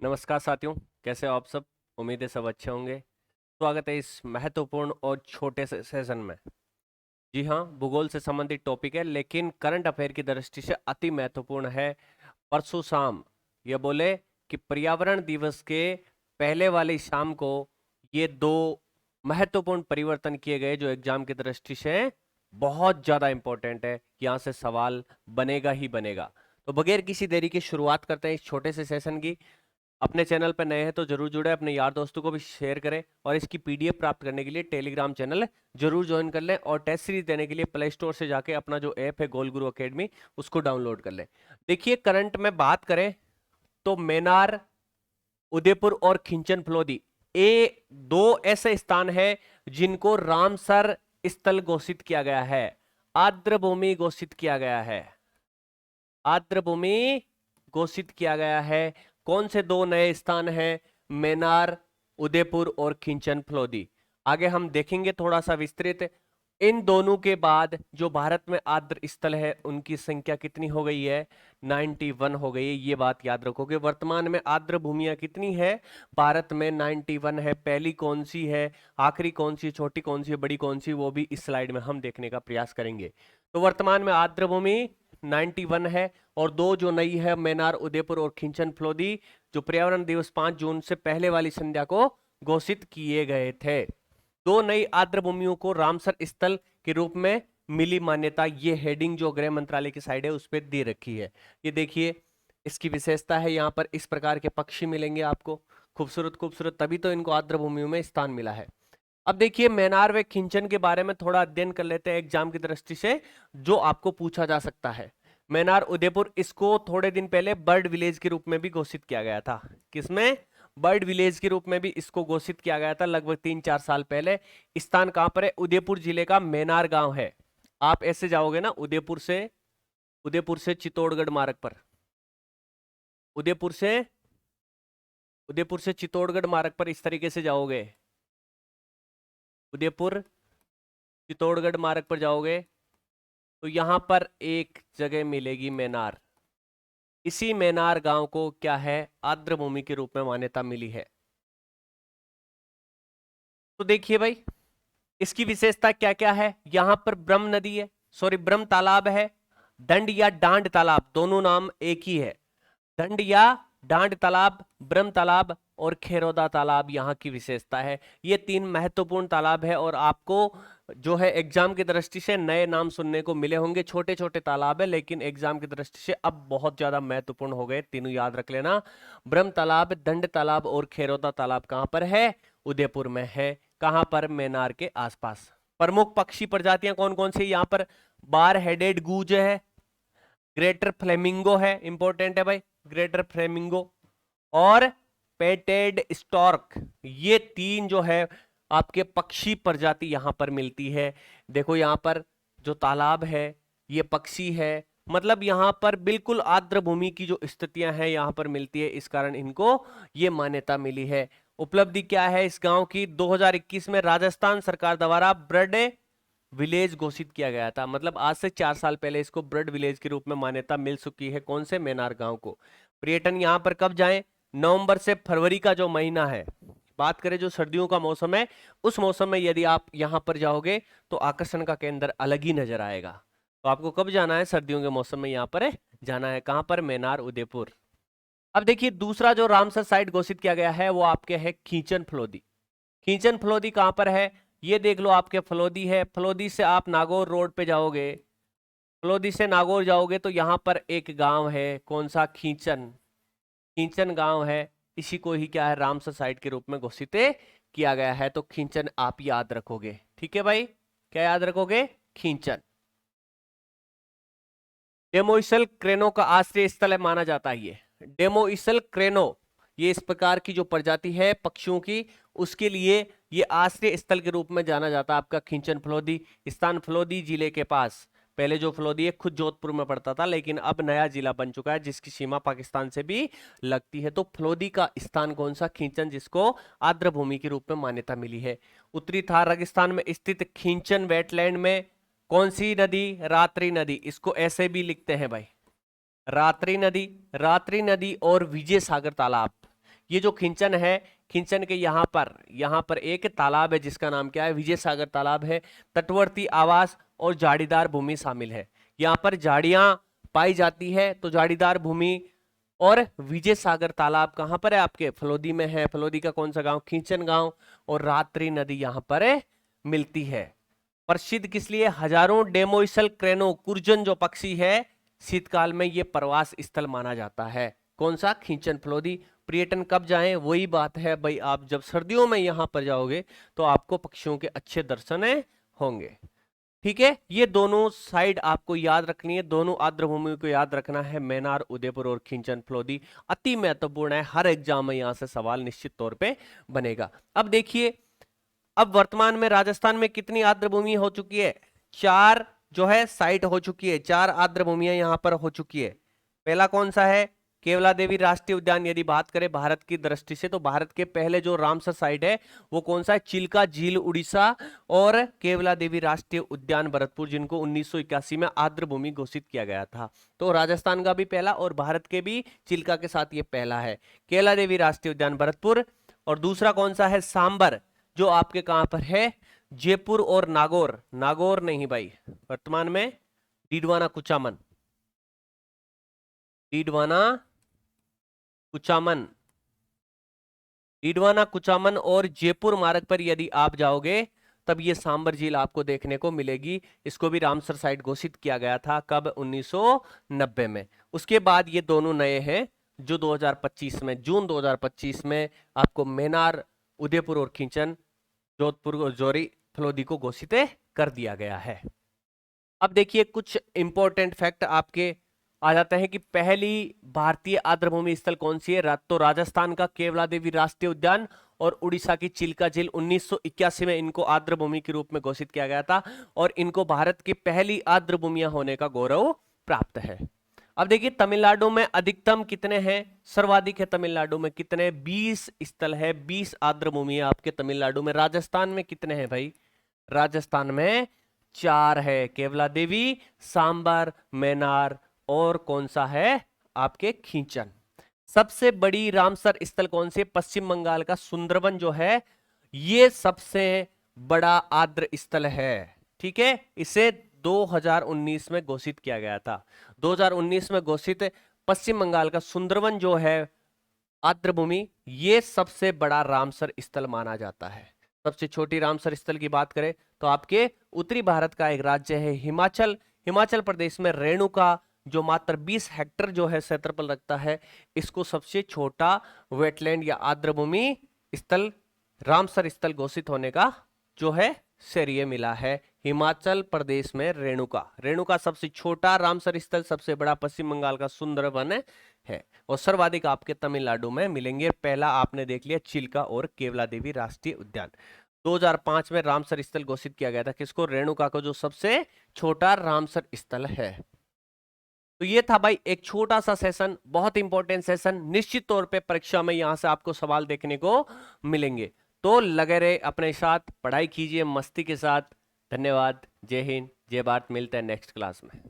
नमस्कार साथियों, कैसे हो आप सब। उम्मीद है सब अच्छे होंगे। स्वागत है इस महत्वपूर्ण और छोटे से सेशन में। जी हाँ, भूगोल से संबंधित टॉपिक है लेकिन करंट अफेयर की दृष्टि से अति महत्वपूर्ण है। परसों शाम ये बोले कि पर्यावरण दिवस के पहले वाली शाम को ये दो महत्वपूर्ण परिवर्तन किए गए जो एग्जाम की दृष्टि से बहुत ज्यादा इंपॉर्टेंट है। यहाँ से सवाल बनेगा ही बनेगा। तो बगैर किसी देरी की शुरुआत करते हैं इस छोटे से सेशन की। अपने चैनल पर नए हैं तो जरूर जुड़े, अपने यार दोस्तों को भी शेयर करें और इसकी पीडीएफ प्राप्त करने के लिए टेलीग्राम चैनल जरूर ज्वाइन कर लें और टेस्ट सीरीज देने के लिए प्ले स्टोर से जाके अपना जो ऐप है गोल गुरु एकेडमी उसको डाउनलोड कर लें। देखिए, करंट में बात करें तो मेनार, उदयपुर और खिंचन फलोदी ये दो ऐसे स्थान है जिनको रामसर स्थल घोषित किया गया है, आर्द्रभूमि घोषित किया गया है, आर्द्रभूमि घोषित किया गया है। कौन से दो नए स्थान हैं? मेनार, उदयपुर और खिंचन फलोदी। आगे हम देखेंगे थोड़ा सा विस्तृत। इन दोनों के बाद जो भारत में आर्द्र स्थल है उनकी संख्या कितनी हो गई है? 91 हो गई है। ये बात याद रखोगे। वर्तमान में आर्द्र भूमियां कितनी है भारत में? 91 है। पहली कौन सी है, आखिरी कौन सी, छोटी कौन सी, बड़ी कौन सी, वो भी इस स्लाइड में हम देखने का प्रयास करेंगे। तो वर्तमान में आर्द्र भूमि 91 है और दो जो नई है मेनार, उदयपुर और खिंचन फलोदी जो पर्यावरण दिवस 5 जून से पहले वाली संध्या को घोषित किए गए थे। दो नई आर्द्र भूमियों को रामसर स्थल के रूप में मिली मान्यता। ये हेडिंग जो गृह मंत्रालय की साइड है उस पर दे रखी है। ये देखिए, इसकी विशेषता है, यहाँ पर इस प्रकार के पक्षी मिलेंगे आपको, खूबसूरत खूबसूरत, तभी तो इनको आर्द्र भूमियों में स्थान मिला है। अब देखिए, मेनार व खिंचन के बारे में थोड़ा अध्ययन कर लेते हैं एग्जाम की दृष्टि से, जो आपको पूछा जा सकता है। मेनार, उदयपुर, इसको थोड़े दिन पहले बर्ड विलेज के रूप में भी घोषित किया गया था। किसमें? बर्ड विलेज के रूप में भी इसको घोषित किया गया था लगभग 3-4 साल पहले। स्थान कहां पर है? उदयपुर जिले का मेनार गांव है। आप ऐसे जाओगे ना, उदयपुर से चित्तौड़गढ़ मार्ग पर, उदयपुर से उदयपुर से चित्तौड़गढ़ मार्ग पर इस तरीके से जाओगे, उदयपुर चित्तौड़गढ़ मार्ग पर जाओगे तो यहां पर एक जगह मिलेगी मेनार। इसी मेनार गांव को क्या है? आर्द्र भूमि के रूप में मान्यता मिली है। तो देखिए भाई, इसकी विशेषता क्या क्या है। यहां पर ब्रह्म नदी है, सॉरी ब्रह्म तालाब है, दंड या डांड तालाब, दोनों नाम एक ही है। दंड या डांड तालाब, ब्रह्म तालाब और खेरोदा तालाब यहाँ की विशेषता है। ये तीन महत्वपूर्ण तालाब है और आपको जो है एग्जाम की दृष्टि से नए नाम सुनने को मिले होंगे। छोटे छोटे तालाब है लेकिन एग्जाम की दृष्टि से अब बहुत ज्यादा महत्वपूर्ण हो गए। तीनों याद रख लेना, ब्रह्म तालाब, दंड तालाब और खेरोदा तालाब। कहां पर है? उदयपुर में है। कहां पर? मेनार के आसपास। प्रमुख पक्षी प्रजातियां कौन कौन सी यहाँ पर? बार हेडेड गूज है, ग्रेटर फ्लेमिंगो है, इंपॉर्टेंट है भाई, ग्रेटर फ्लेमिंगो, और पेटेड स्टॉर्क। ये तीन जो है आपके पक्षी प्रजाति यहां पर मिलती है। देखो यहां पर जो तालाब है ये पक्षी है, मतलब यहां पर बिल्कुल आर्द्र भूमि की जो स्थितियां हैं यहां पर मिलती है, इस कारण इनको ये मान्यता मिली है। उपलब्धि क्या है इस गांव की? 2021 में राजस्थान सरकार द्वारा ब्रड विलेज घोषित किया गया था। मतलब आज से 4 साल पहले इसको ब्रड विलेज के रूप में मान्यता मिल चुकी है। कौन से? मेनार गांव को। पर्यटन यहाँ पर कब जाएं? नवंबर से फरवरी का जो महीना है, बात करें जो सर्दियों का मौसम है, उस मौसम में यदि आप यहां पर जाओगे तो आकर्षण का केंद्र अलग ही नजर आएगा। तो आपको कब जाना है? सर्दियों के मौसम में यहाँ पर जाना है। कहां पर? मेनार, उदयपुर। अब देखिए, दूसरा जो रामसर साइट घोषित किया गया है वो आपके है खींचन फलोदी। खींचन फलोदी कहां पर है? ये देख लो, आपके फलोदी है। फलोदी से आप नागौर रोड पे जाओगे, फलोदी से नागौर जाओगे तो यहां पर एक गांव है। कौन सा? खींचन। खींचन गांव है। इसी को ही क्या है? रामसर साइट के रूप में घोषित किया गया है। तो खींचन आप याद रखोगे। ठीक है भाई, क्या याद रखोगे? खींचन। डेमोइसल क्रेनो का आश्रय स्थल है माना जाता है ये। डेमोइसल क्रेनो, ये इस प्रकार की जो प्रजाति है पक्षियों की, उसके लिए ये आश्रय स्थल के रूप में जाना जाता है आपका खींचन फलोदी। स्थान फलोदी जिले के पास। पहले जो फलोदी है खुद जोधपुर में पड़ता था लेकिन अब नया जिला बन चुका है जिसकी सीमा पाकिस्तान से भी लगती है। तो फलोदी का स्थान कौन सा? खींचन, जिसको आर्द्र भूमि के रूप में मान्यता मिली है। उत्तरी थार रेगिस्तान में स्थित खींचन वेटलैंड में कौन सी नदी? रात्रि नदी। इसको ऐसे भी लिखते हैं भाई, रात्रि नदी। रात्रि नदी और विजय सागर तालाब, ये जो खिंचन है, खिंचन के यहाँ पर एक तालाब है जिसका नाम क्या है, विजय सागर तालाब है। तटवर्ती आवास और झाड़ीदार भूमि शामिल है। यहाँ पर झाड़ियां पाई जाती है, तो झाड़ीदार भूमि। और विजय सागर तालाब कहाँ पर है, आपके फलोदी में है। फलोदी का कौन सा गांव, खिंचन गांव। और रात्रि नदी यहाँ पर मिलती है। प्रसिद्ध किस लिए, हजारों डेमोइसल क्रेनो कुर्जन जो पक्षी है शीतकाल में ये प्रवास स्थल माना जाता है। कौन सा, खिंचन फलोदी। पर्यटन कब जाएं, वही बात है भाई, आप जब सर्दियों में यहां पर जाओगे तो आपको पक्षियों के अच्छे दर्शन होंगे। ठीक है, ये दोनों साइड आपको याद रखनी है, दोनों आर्द्रभूमि को याद रखना है, मैनार, उदयपुर और खिंचन फलोदी। अति महत्वपूर्ण है, हर एग्जाम में यहां से सवाल निश्चित तौर पे बनेगा। अब देखिए, अब वर्तमान में राजस्थान में कितनी आर्द्रभूमि हो चुकी है, 4 जो है साइट हो चुकी है, 4 आर्द्रभूमियां यहां पर हो चुकी है। पहला कौन सा है, केवला देवी राष्ट्रीय उद्यान। यदि बात करें भारत की दृष्टि से तो भारत के पहले जो रामसर साइट है वो कौन सा है, चिल्का झील उड़ीसा और केवला देवी राष्ट्रीय उद्यान भरतपुर, जिनको 1981 में आर्द्रभूमि घोषित किया गया था। तो राजस्थान का भी पहला और भारत के भी चिल्का के साथ ये पहला है, केवला देवी राष्ट्रीय उद्यान भरतपुर। और दूसरा कौन सा है, सांबर, जो आपके कहां पर है, जयपुर और नागौर। नागौर नहीं भाई, वर्तमान में डीडवाना कुचामन, डीडवाना कुचामन, डीडवाना कुचामन और जयपुर मार्ग पर यदि आप जाओगे तब ये सांबर झील आपको देखने को मिलेगी। इसको भी रामसर साइट घोषित किया गया था, कब, 1990 में। उसके बाद ये दोनों नए हैं जो 2025 में, जून 2025 में आपको मैनार, उदयपुर और खिंचन, जोधपुर और जोरी, फलोदी को घोषित कर दिया गया है। अब देखिए कुछ इंपॉर्टेंट फैक्ट आपके आ जाते हैं कि पहली भारतीय आर्द्रभूमि स्थल कौन सी है, तो राजस्थान का केवला देवी राष्ट्रीय उद्यान और उड़ीसा की चिल्का झील। 1981 में इनको आर्द्रभूमि के रूप में घोषित किया गया था और इनको भारत की पहली आर्द्रभूमियां होने का गौरव प्राप्त है। अब देखिए तमिलनाडु में अधिकतम कितने हैं, सर्वाधिक है तमिलनाडु में कितने, 20 स्थल है, 20 आर्द्रभूमि है आपके तमिलनाडु में। राजस्थान में कितने हैं भाई, राजस्थान में 4 है, केवला देवी, सांबर, मैनार और कौन सा है आपके खिंचन। सबसे बड़ी रामसर स्थल कौन से, पश्चिम बंगाल का सुंदरवन जो है ये सबसे बड़ा आर्द्र स्थल है। ठीक है, इसे 2019 में घोषित किया गया था। 2019 में घोषित पश्चिम बंगाल का सुंदरवन जो है आर्द्रभूमि, ये सबसे बड़ा रामसर स्थल माना जाता है। सबसे छोटी रामसर स्थल की बात करें तो आपके उत्तरी भारत का एक राज्य है हिमाचल, हिमाचल प्रदेश में रेणुका, जो मात्र 20 हेक्टेयर जो है क्षेत्रफल रखता है, इसको सबसे छोटा वेटलैंड या आर्द्रभूमि स्थल, रामसर स्थल घोषित होने का जो है श्रेय मिला है हिमाचल प्रदेश में रेणुका। रेणुका सबसे छोटा रामसर स्थल, सबसे बड़ा पश्चिम बंगाल का सुंदरवन है और सर्वाधिक आपके तमिलनाडु में मिलेंगे। पहला आपने देख लिया चिल्का और केवला देवी राष्ट्रीय उद्यान। 2005 में रामसर स्थल घोषित किया गया था किसको, रेणुका को, जो सबसे छोटा रामसर स्थल है। तो ये था भाई एक छोटा सा सेशन, बहुत इंपॉर्टेंट सेशन, निश्चित तौर पे परीक्षा में यहां से आपको सवाल देखने को मिलेंगे। तो लगे रहे अपने साथ, पढ़ाई कीजिए मस्ती के साथ। धन्यवाद, जय हिंद, जय भारत, मिलते हैं नेक्स्ट क्लास में।